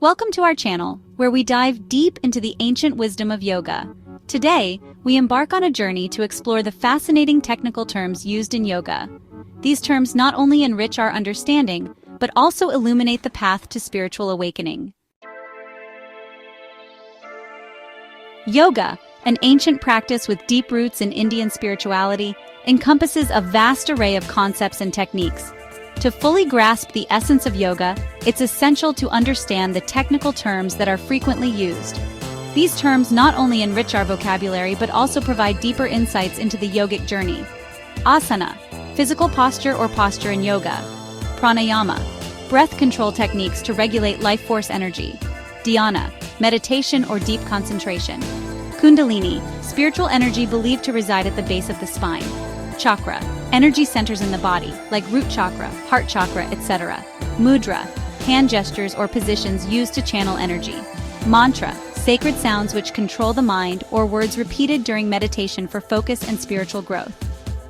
Welcome to our channel, where we dive deep into the ancient wisdom of yoga. Today, we embark on a journey to explore the fascinating technical terms used in yoga. These terms not only enrich our understanding, but also illuminate the path to spiritual awakening. Yoga, an ancient practice with deep roots in Indian spirituality, encompasses a vast array of concepts and techniques. To fully grasp the essence of yoga, it's essential to understand the technical terms that are frequently used. These terms not only enrich our vocabulary but also provide deeper insights into the yogic journey. Asana, physical posture or posture in yoga. Pranayama, breath control techniques to regulate life force energy. Dhyana, meditation or deep concentration. Kundalini, spiritual energy believed to reside at the base of the spine. Chakra, energy centers in the body, like root chakra, heart chakra, etc. Mudra, hand gestures or positions used to channel energy. Mantra, sacred sounds which control the mind or words repeated during meditation for focus and spiritual growth.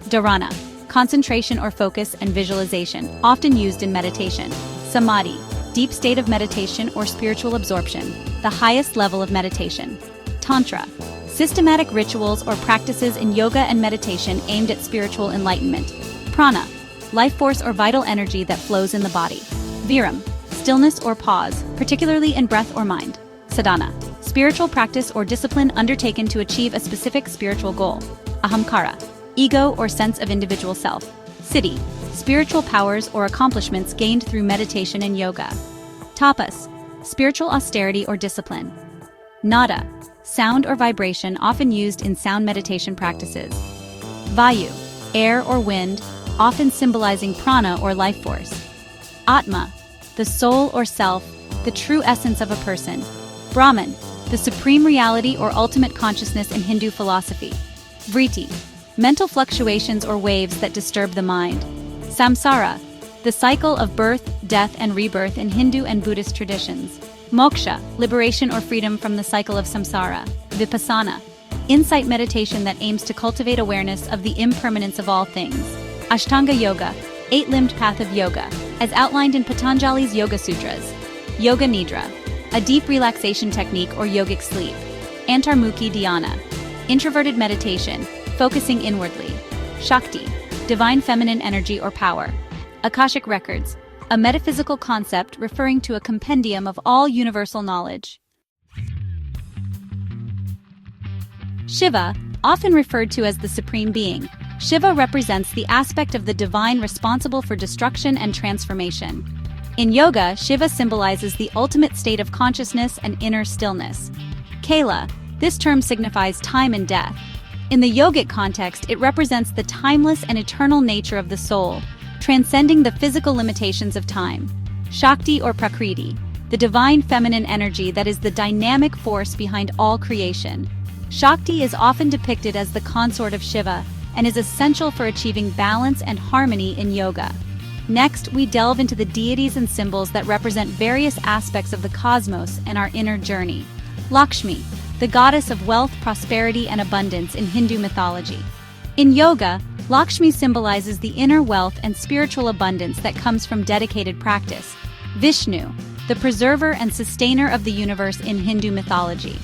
Dhyana, concentration or focus and visualization, often used in meditation. Samadhi, deep state of meditation or spiritual absorption, the highest level of meditation. Tantra, systematic rituals or practices in yoga and meditation aimed at spiritual enlightenment. Prana, life force or vital energy that flows in the body. Viram, stillness or pause, particularly in breath or mind. Sadhana, spiritual practice or discipline undertaken to achieve a specific spiritual goal. Ahamkara, ego or sense of individual self. Siddhi, spiritual powers or accomplishments gained through meditation and yoga. Tapas, spiritual austerity or discipline. Nada, sound or vibration often used in sound meditation practices. Vayu, air or wind, often symbolizing prana or life force. Atma, the soul or self, the true essence of a person. Brahman, the supreme reality or ultimate consciousness in Hindu philosophy. Vritti, mental fluctuations or waves that disturb the mind. Samsara, the cycle of birth, death, and rebirth in Hindu and Buddhist traditions. Moksha, liberation or freedom from the cycle of samsara. Vipassana, insight meditation that aims to cultivate awareness of the impermanence of all things. Ashtanga Yoga, eight-limbed path of yoga, as outlined in Patanjali's Yoga Sutras. Yoga Nidra, a deep relaxation technique or yogic sleep. Antarmukhi Dhyana, introverted meditation, focusing inwardly. Shakti, divine feminine energy or power. Akashic Records, a metaphysical concept referring to a compendium of all universal knowledge. Shiva, often referred to as the Supreme Being, Shiva represents the aspect of the divine responsible for destruction and transformation. In yoga, Shiva symbolizes the ultimate state of consciousness and inner stillness. Kala, this term signifies time and death. In the yogic context, it represents the timeless and eternal nature of the soul, transcending the physical limitations of time. Shakti or Prakriti, the divine feminine energy that is the dynamic force behind all creation. Shakti is often depicted as the consort of Shiva and is essential for achieving balance and harmony in yoga. Next, we delve into the deities and symbols that represent various aspects of the cosmos and our inner journey. Lakshmi, the goddess of wealth, prosperity, and abundance in Hindu mythology. In yoga, Lakshmi symbolizes the inner wealth and spiritual abundance that comes from dedicated practice. Vishnu, the preserver and sustainer of the universe in Hindu mythology.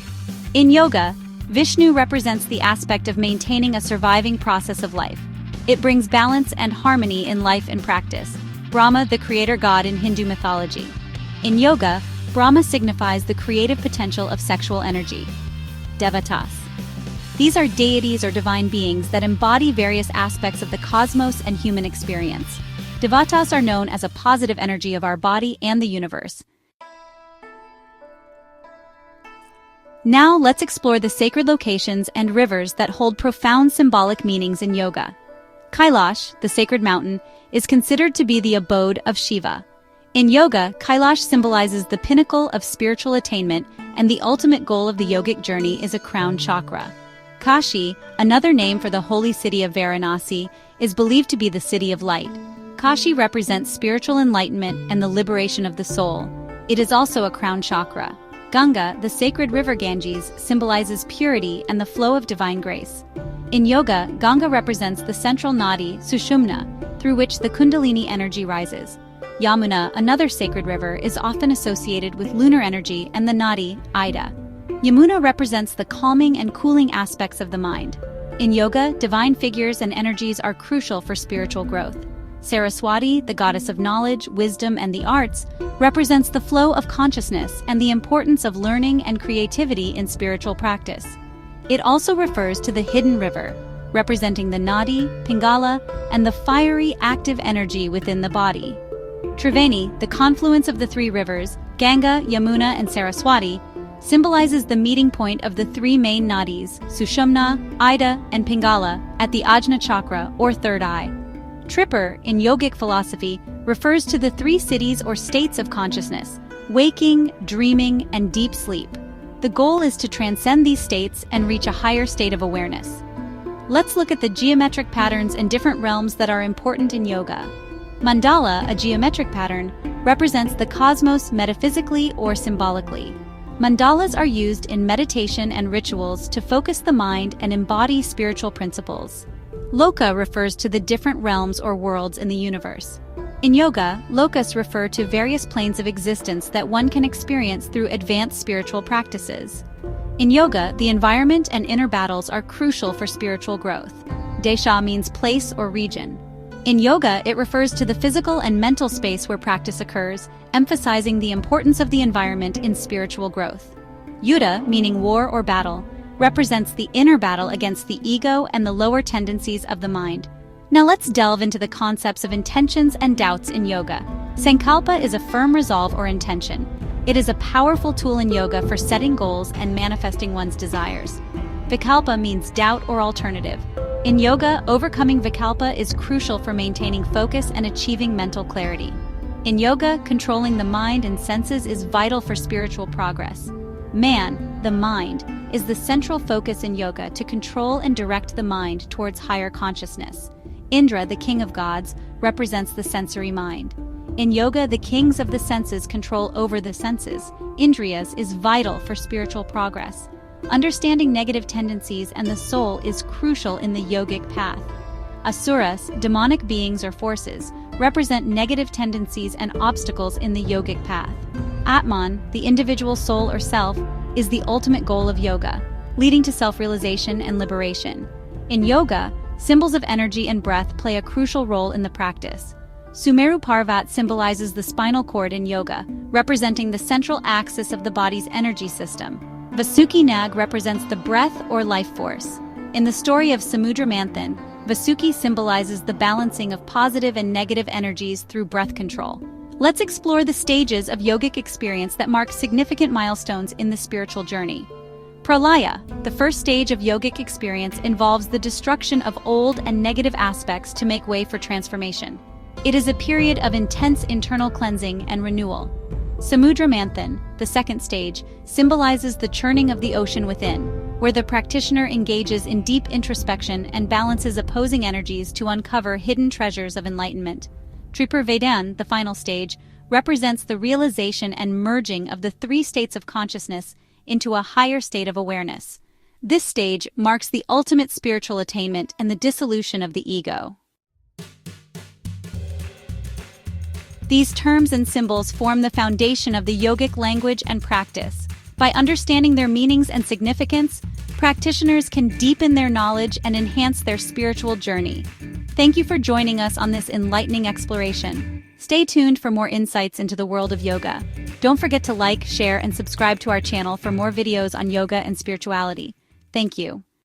In yoga, Vishnu represents the aspect of maintaining a surviving process of life. It brings balance and harmony in life and practice. Brahma, the creator god in Hindu mythology. In yoga, Brahma signifies the creative potential of sexual energy. Devatas. These are deities or divine beings that embody various aspects of the cosmos and human experience. Devatas are known as a positive energy of our body and the universe. Now let's explore the sacred locations and rivers that hold profound symbolic meanings in yoga. Kailash, the sacred mountain, is considered to be the abode of Shiva. In yoga, Kailash symbolizes the pinnacle of spiritual attainment, and the ultimate goal of the yogic journey is a crown chakra. Kashi, another name for the holy city of Varanasi, is believed to be the city of light. Kashi represents spiritual enlightenment and the liberation of the soul. It is also a crown chakra. Ganga, the sacred river Ganges, symbolizes purity and the flow of divine grace. In yoga, Ganga represents the central nadi, Sushumna, through which the Kundalini energy rises. Yamuna, another sacred river, is often associated with lunar energy, and the Nadi, Ida. Yamuna represents the calming and cooling aspects of the mind. In yoga, divine figures and energies are crucial for spiritual growth. Saraswati, the goddess of knowledge, wisdom, and the arts, represents the flow of consciousness and the importance of learning and creativity in spiritual practice. It also refers to the hidden river, representing the Nadi, Pingala, and the fiery, active energy within the body. Triveni, the confluence of the three rivers, Ganga, Yamuna, and Saraswati, symbolizes the meeting point of the three main nadis, Sushumna, Ida, and Pingala, at the Ajna chakra, or third eye. Tripur, in yogic philosophy, refers to the three cities or states of consciousness: waking, dreaming, and deep sleep. The goal is to transcend these states and reach a higher state of awareness. Let's look at the geometric patterns and different realms that are important in yoga. Mandala, a geometric pattern, represents the cosmos metaphysically or symbolically. Mandalas are used in meditation and rituals to focus the mind and embody spiritual principles. Loka refers to the different realms or worlds in the universe. In yoga, lokas refer to various planes of existence that one can experience through advanced spiritual practices. In yoga, the environment and inner battles are crucial for spiritual growth. Desha means place or region. In yoga, it refers to the physical and mental space where practice occurs, emphasizing the importance of the environment in spiritual growth. Yuddha, meaning war or battle, represents the inner battle against the ego and the lower tendencies of the mind. Now let's delve into the concepts of intentions and doubts in yoga. Sankalpa is a firm resolve or intention. It is a powerful tool in yoga for setting goals and manifesting one's desires. Vikalpa means doubt or alternative. In yoga, overcoming vikalpa is crucial for maintaining focus and achieving mental clarity. In yoga, controlling the mind and senses is vital for spiritual progress. Man, the mind, is the central focus in yoga to control and direct the mind towards higher consciousness. Indra, the king of gods, represents the sensory mind. In yoga, the kings of the senses control over the senses. Indriyas is vital for spiritual progress. Understanding negative tendencies and the soul is crucial in the yogic path. Asuras, demonic beings or forces, represent negative tendencies and obstacles in the yogic path. Atman, the individual soul or self, is the ultimate goal of yoga, leading to self-realization and liberation. In yoga, symbols of energy and breath play a crucial role in the practice. Sumeru Parvat symbolizes the spinal cord in yoga, representing the central axis of the body's energy system. Vasuki Nag represents the breath or life force. In the story of Samudra Manthan, Vasuki symbolizes the balancing of positive and negative energies through breath control. Let's explore the stages of yogic experience that mark significant milestones in the spiritual journey. Pralaya, the first stage of yogic experience, involves the destruction of old and negative aspects to make way for transformation. It is a period of intense internal cleansing and renewal. Samudra Manthan, the second stage, symbolizes the churning of the ocean within, where the practitioner engages in deep introspection and balances opposing energies to uncover hidden treasures of enlightenment. Tripurvedan, the final stage, represents the realization and merging of the three states of consciousness into a higher state of awareness. This stage marks the ultimate spiritual attainment and the dissolution of the ego. These terms and symbols form the foundation of the yogic language and practice. By understanding their meanings and significance, practitioners can deepen their knowledge and enhance their spiritual journey. Thank you for joining us on this enlightening exploration. Stay tuned for more insights into the world of yoga. Don't forget to like, share, and subscribe to our channel for more videos on yoga and spirituality. Thank you.